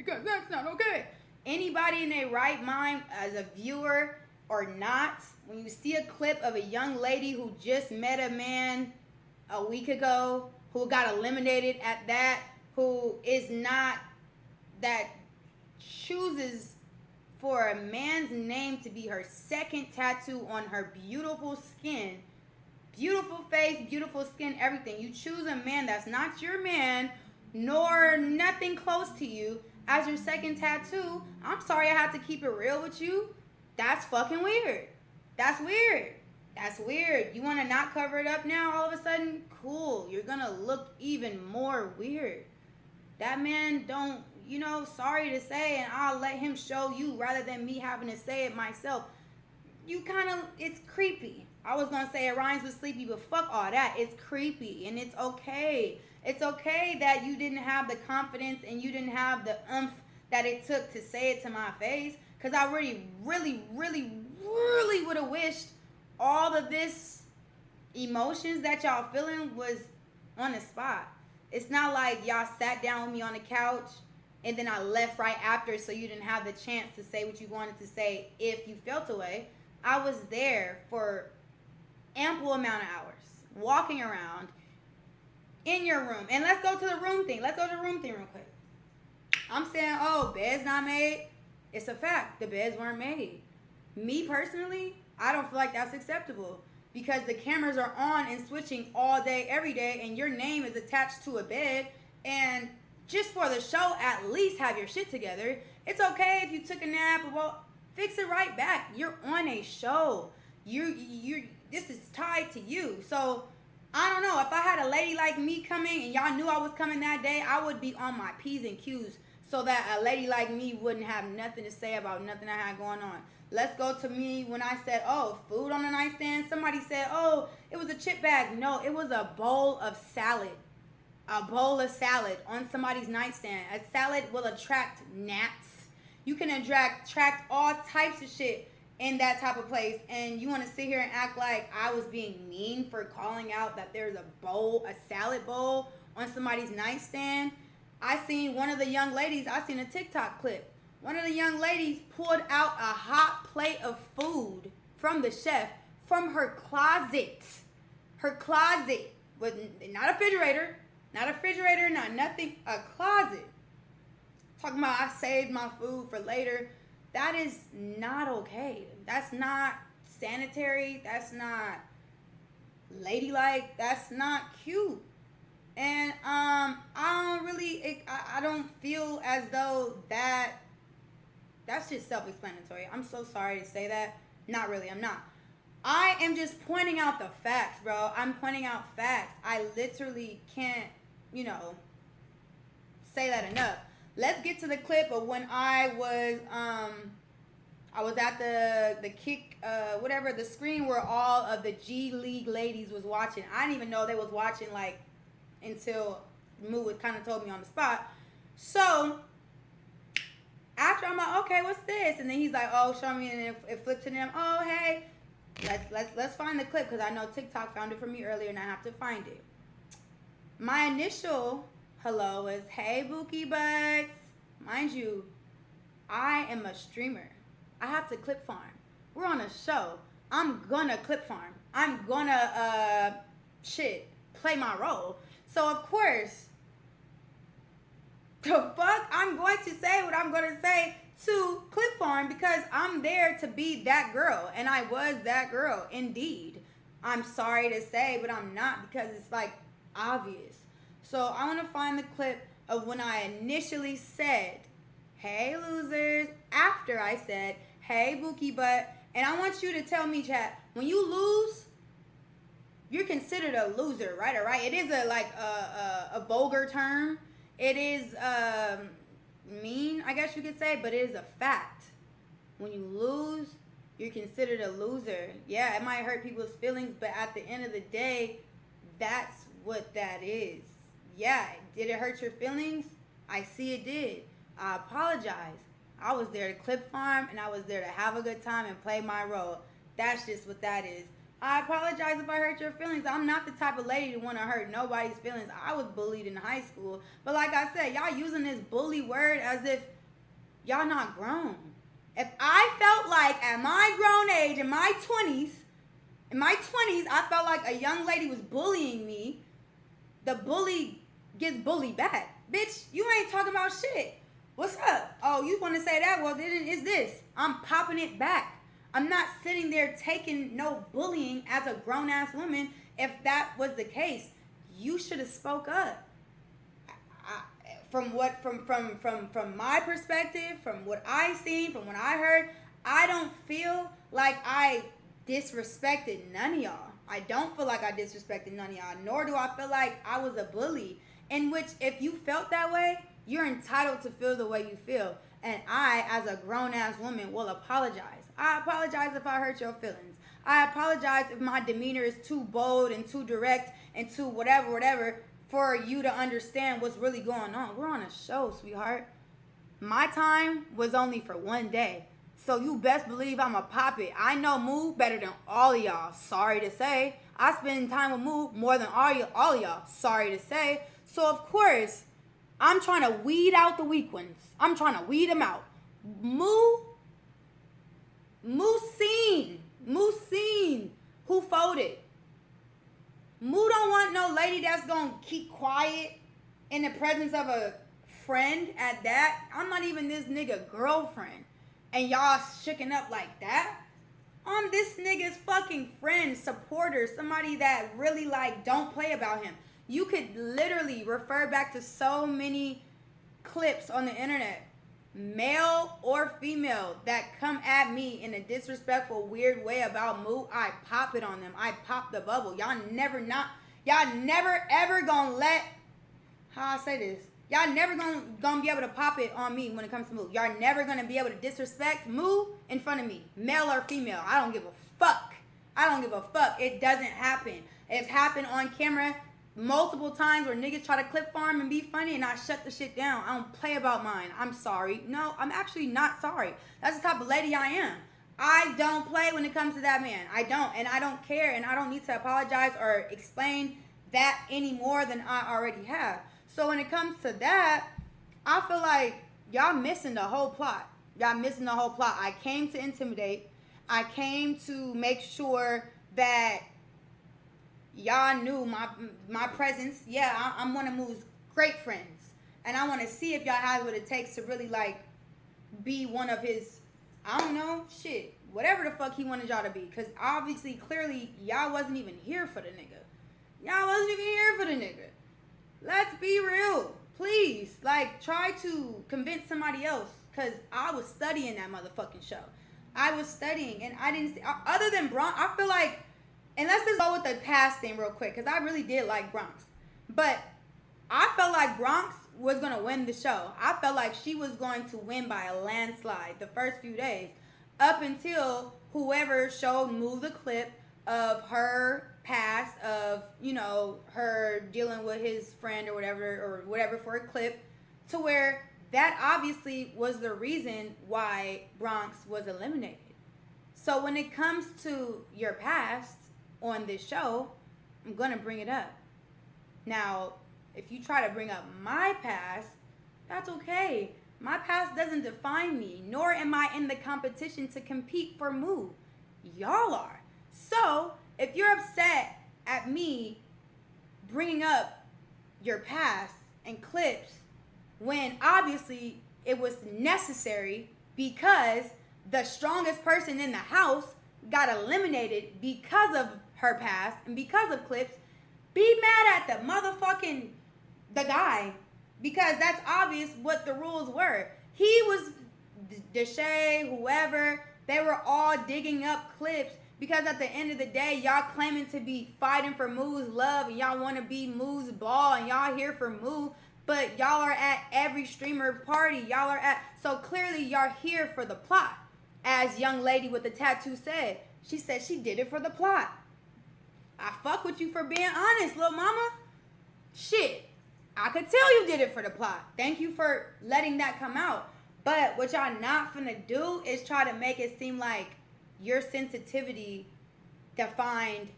because that's not okay. Anybody in their right mind, as a viewer or not, when you see a clip of a young lady who just met a man a week ago, who got eliminated at that, who is not, that chooses for a man's name to be her second tattoo on her beautiful skin, beautiful face, beautiful skin, everything. You choose a man that's not your man, nor nothing close to you, as your second tattoo. I'm sorry I have to keep it real with you. That's fucking weird. That's weird. That's weird. You want to not cover it up now all of a sudden? Cool. You're going to look even more weird. That man don't, sorry to say, and I'll let him show you rather than me having to say it myself. You kind of, it's creepy. I was going to say it rhymes with sleepy, but fuck all that. It's creepy, and it's okay. It's okay that you didn't have the confidence and you didn't have the oomph that it took to say it to my face, because I really, really, really, really would have wished all of this emotions that y'all feeling was on the spot. It's not like y'all sat down with me on the couch and then I left right after, so you didn't have the chance to say what you wanted to say if you felt away. I was there for ample amount of hours, walking around in your room. And let's go to the room thing. Let's go to the room thing real quick. I'm saying, oh, beds not made. It's a fact. The beds weren't made. Me personally, I don't feel like that's acceptable, because the cameras are on and switching all day, every day, and your name is attached to a bed. And just for the show, at least have your shit together. It's okay if you took a nap, well, fix it right back. You're on a show. This is tied to you. So I don't know. If I had a lady like me coming and y'all knew I was coming that day, I would be on my P's and Q's so that a lady like me wouldn't have nothing to say about nothing I had going on. Let's go to me when I said, oh, food on the nightstand. Somebody said, oh, it was a chip bag. No, it was a bowl of salad. A bowl of salad on somebody's nightstand. A salad will attract gnats. You can attract all types of shit in that type of place. And you want to sit here and act like I was being mean for calling out that there's a salad bowl on somebody's nightstand. I seen one of the young ladies, I seen a TikTok clip. One of the young ladies pulled out a hot plate of food from the chef from her closet. Her closet, with not a refrigerator, not nothing, a closet. Talking about I saved my food for later. That is not okay. That's not sanitary. That's not ladylike. That's not cute. And I don't feel as though that's just self-explanatory. I'm so sorry to say that. Not really, I'm not. I am just pointing out the facts, bro. I'm pointing out facts. I literally can't, say that enough. Let's get to the clip of when I was at the kick, the screen where all of the G League ladies was watching. I didn't even know they was watching, until Moo kind of told me on the spot. So after, I'm like, okay, what's this? And then he's like, oh, show me, and it flipped to them. Oh, hey, let's find the clip, because I know TikTok found it for me earlier, and I have to find it. My initial hello is, hey, Bookie Butts. Mind you, I am a streamer. I have to clip farm. We're on a show. I'm gonna clip farm. I'm gonna play my role. So of course, the fuck, I'm going to say what I'm gonna say to clip farm, because I'm there to be that girl, and I was that girl indeed. I'm sorry to say, but I'm not, because it's obvious. So I want to find the clip of when I initially said, hey losers, after I said, hey Bookie Butt. And I want you to tell me, chat, when you lose, you're considered a loser, right? All right. It is a vulgar term. It is mean, I guess you could say, but it is a fact. When you lose, you're considered a loser. Yeah, it might hurt people's feelings, but at the end of the day, that's what that is. Yeah, did it hurt your feelings? I see it did. I apologize. I was there to clip farm, and I was there to have a good time and play my role. That's just what that is. I apologize if I hurt your feelings. I'm not the type of lady to want to hurt nobody's feelings. I was bullied in high school. But like I said, y'all using this bully word as if y'all not grown. If I felt like at my grown age, in my 20s, I felt like a young lady was bullying me, the bully gets bullied back. Bitch, you ain't talking about shit. What's up? Oh, you want to say that? Well, then it's this. I'm popping it back. I'm not sitting there taking no bullying as a grown-ass woman. If that was the case, you should have spoke up. From my perspective, from what I seen, from what I heard, I don't feel like I disrespected none of y'all. I don't feel like I disrespected none of y'all, nor do I feel like I was a bully. In which, if you felt that way, you're entitled to feel the way you feel. And I, as a grown-ass woman, will apologize. I apologize if I hurt your feelings. I apologize if my demeanor is too bold and too direct and too whatever, for you to understand what's really going on. We're on a show, sweetheart. My time was only for one day. So you best believe I'm a pop it. I know Moo better than all of y'all. Sorry to say. I spend time with Moo more than all of y'all. Sorry to say. So of course, I'm trying to weed out the weak ones. I'm trying to weed them out. Moo seen who folded. Moo don't want no lady that's gonna keep quiet in the presence of a friend at that. I'm not even this nigga girlfriend. And y'all shooken up like that? I'm this nigga's fucking friend, supporter, somebody that really like don't play about him. You could literally refer back to so many clips on the internet, male or female, that come at me in a disrespectful, weird way about Moo. I pop it on them. I pop the bubble. Y'all never ever gonna let, how I say this? Y'all never gonna be able to pop it on me when it comes to Moo. Y'all never gonna be able to disrespect Moo in front of me, male or female. I don't give a fuck. It doesn't happen. It's happened on camera multiple times where niggas try to clip farm and be funny, and I shut the shit down. I don't play about mine. I'm sorry. No, I'm actually not sorry. That's the type of lady I am. I don't play when it comes to that man. I don't, and I don't care, and I don't need to apologize or explain that any more than I already have. So when it comes to that, I feel like y'all missing the whole plot. I came to intimidate. I came to make sure that y'all knew my presence. Yeah, I'm one of Moo's great friends. And I want to see if y'all have what it takes to really, like, be one of his, I don't know, shit, whatever the fuck he wanted y'all to be. Because obviously, clearly, y'all wasn't even here for the nigga. Let's be real. Please, like, try to convince somebody else. Because I was studying that motherfucking show. I was studying, and I didn't see, other than Bronx, I feel like, and let's just go with the past thing real quick, because I really did like Bronx. But I felt like Bronx was going to win the show. I felt like she was going to win by a landslide the first few days, up until whoever showed Moo the clip of her past, of, you know, her dealing with his friend or whatever for a clip, to where that obviously was the reason why Bronx was eliminated. So when it comes to your past on this show, I'm going to bring it up. Now, if you try to bring up my past, that's okay. My past doesn't define me, nor am I in the competition to compete for Moo. Y'all are. So, if you're upset at me bringing up your past and clips when obviously it was necessary because the strongest person in the house got eliminated because of her past and because of clips, be mad at the guy, because that's obvious what the rules were. He was, Deshae, whoever, they were all digging up clips because at the end of the day, y'all claiming to be fighting for Moo's love and y'all want to be Moo's ball and y'all here for Moo, but y'all are at every streamer party. So clearly y'all here for the plot. As young lady with the tattoo said, she said she did it for the plot. I fuck with you for being honest, little mama. Shit, I could tell you did it for the plot. Thank you for letting that come out. But what y'all not finna do is try to make it seem like your sensitivity defined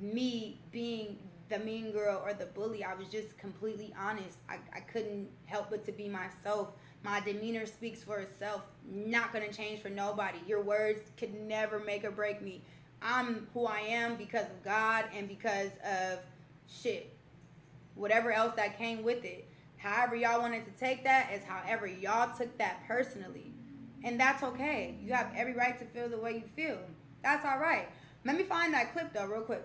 me being the mean girl or the bully. I was just completely honest. I couldn't help but to be myself. My demeanor speaks for itself. Not gonna change for nobody. Your words could never make or break me. I'm who I am because of God and because of shit. Whatever else that came with it. However y'all wanted to take that is however y'all took that personally. And that's okay. You have every right to feel the way you feel. That's all right. Let me find that clip though real quick.